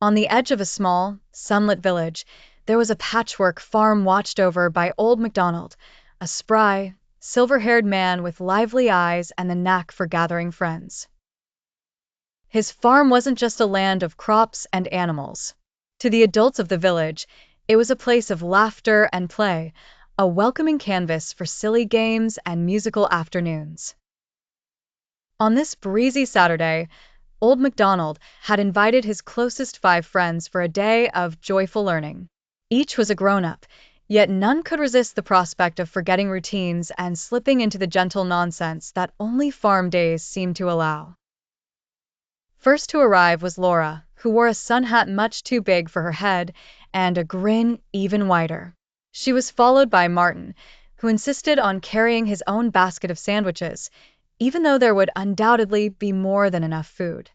On the edge of a small, sunlit village, there was a patchwork farm watched over by Old MacDonald, a spry, silver-haired man with lively eyes and the knack for gathering friends. His farm wasn't just a land of crops and animals. To the adults of the village, it was a place of laughter and play, a welcoming canvas for silly games and musical afternoons. On this breezy Saturday, Old MacDonald had invited his closest 5 friends for a day of joyful learning. Each was a grown-up, yet none could resist the prospect of forgetting routines and slipping into the gentle nonsense that only farm days seemed to allow. First to arrive was Laura, who wore a sun hat much too big for her head and a grin even wider. She was followed by Martin, who insisted on carrying his own basket of sandwiches, even though there would undoubtedly be more than enough food.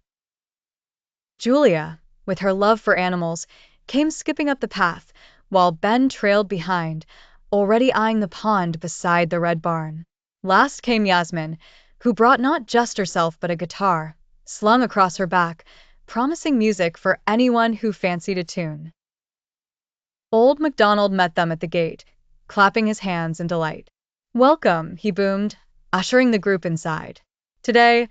Julia, with her love for animals, came skipping up the path, while Ben trailed behind, already eyeing the pond beside the red barn. Last came Yasmin, who brought not just herself but a guitar, slung across her back, promising music for anyone who fancied a tune. Old MacDonald met them at the gate, clapping his hands in delight. "Welcome," he boomed, ushering the group inside. "Today,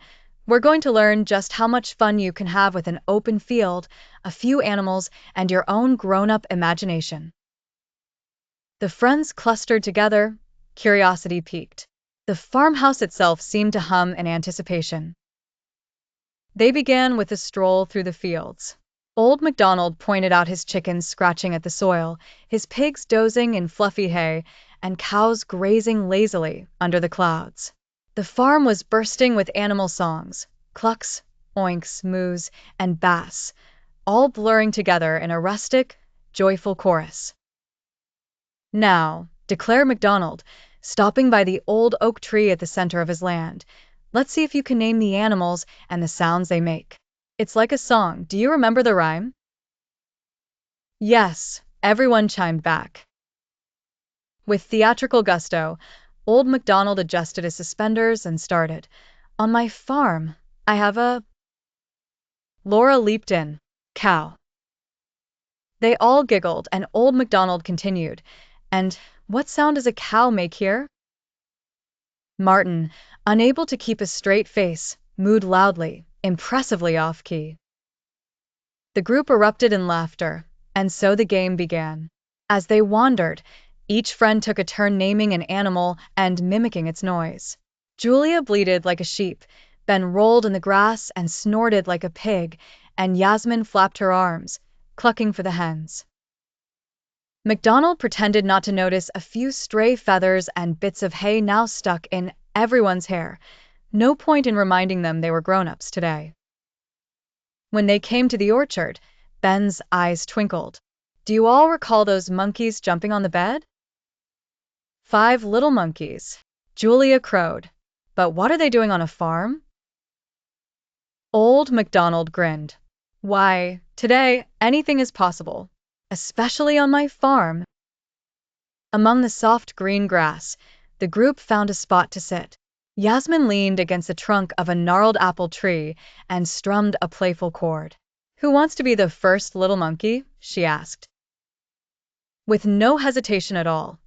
we're going to learn just how much fun you can have with an open field, a few animals, and your own grown-up imagination." The friends clustered together, curiosity piqued. The farmhouse itself seemed to hum in anticipation. They began with a stroll through the fields. Old MacDonald pointed out his chickens scratching at the soil, his pigs dozing in fluffy hay, and cows grazing lazily under the clouds. The farm was bursting with animal songs, clucks, oinks, moos, and bass, all blurring together in a rustic, joyful chorus. "Now," declared MacDonald, stopping by the old oak tree at the center of his land, "let's see if you can name the animals and the sounds they make. It's like a song. Do you remember the rhyme?" "Yes," everyone chimed back. With theatrical gusto, Old MacDonald adjusted his suspenders and started. "On my farm, I have a—" Laura leaped in. "Cow." They all giggled, and Old MacDonald continued. "And what sound does a cow make here?" Martin, unable to keep a straight face, mooed loudly, impressively off-key. The group erupted in laughter, and so the game began. As they wandered, each friend took a turn naming an animal and mimicking its noise. Julia bleated like a sheep, Ben rolled in the grass and snorted like a pig, and Yasmin flapped her arms, clucking for the hens. MacDonald pretended not to notice a few stray feathers and bits of hay now stuck in everyone's hair. No point in reminding them they were grown-ups today. When they came to the orchard, Ben's eyes twinkled. "Do you all recall those monkeys jumping on the bed?" "5 little monkeys," Julia crowed. "But what are they doing on a farm?" Old MacDonald grinned. "Why, today, anything is possible, especially on my farm." Among the soft green grass, the group found a spot to sit. Yasmin leaned against the trunk of a gnarled apple tree and strummed a playful chord. "Who wants to be the first little monkey?" she asked. With no hesitation at all,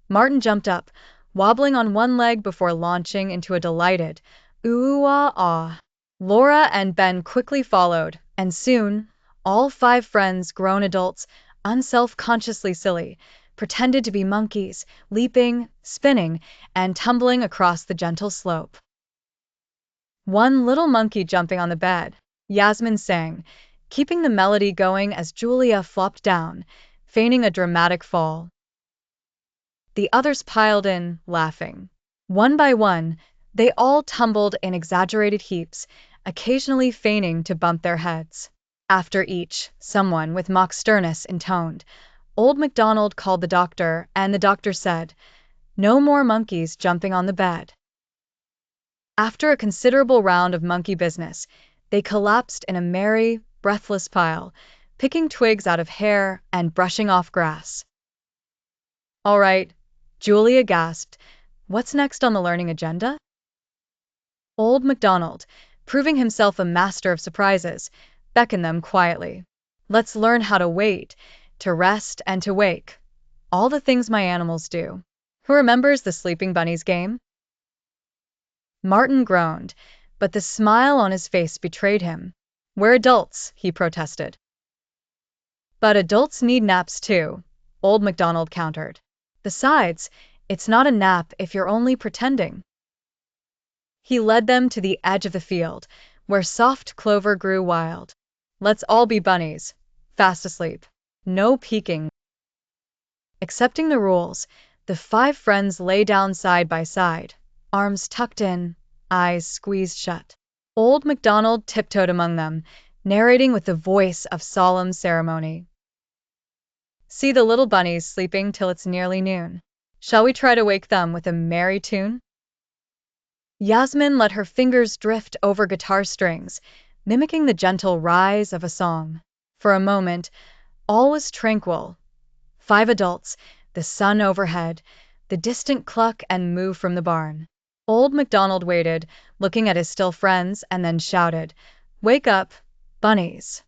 Martin jumped up, wobbling on one leg before launching into a delighted ooh-ah-ah. Laura and Ben quickly followed, and soon, all 5 friends, grown adults, unself-consciously silly, pretended to be monkeys, leaping, spinning, and tumbling across the gentle slope. "One little monkey jumping on the bed," Yasmin sang, keeping the melody going as Julia flopped down, feigning a dramatic fall. The others piled in, laughing. One by one, they all tumbled in exaggerated heaps, occasionally feigning to bump their heads. After each, someone with mock sternness intoned, Old MacDonald called the doctor, and the doctor said, "No more monkeys jumping on the bed." After a considerable round of monkey business, they collapsed in a merry, breathless pile, picking twigs out of hair and brushing off grass. "All right," Julia gasped. "What's next on the learning agenda?" Old MacDonald, proving himself a master of surprises, beckoned them quietly. Let's learn how to wait, to rest, and to wake. All the things my animals do. Who remembers the Sleeping Bunnies game? Martin groaned, but the smile on his face betrayed him. We're adults, he protested. But adults need naps too, Old MacDonald countered. Besides, it's not a nap if you're only pretending. He led them to the edge of the field, where soft clover grew wild. Let's all be bunnies, fast asleep. No peeking. Accepting the rules, the 5 friends lay down side by side, arms tucked in, eyes squeezed shut. Old MacDonald tiptoed among them, narrating with the voice of solemn ceremony. See the little bunnies sleeping till it's nearly noon. Shall we try to wake them with a merry tune? Yasmin let her fingers drift over guitar strings, mimicking the gentle rise of a song. For a moment, all was tranquil. 5 adults, the sun overhead, the distant cluck and moo from the barn. Old MacDonald waited, looking at his still friends, and then shouted, "Wake up, bunnies!"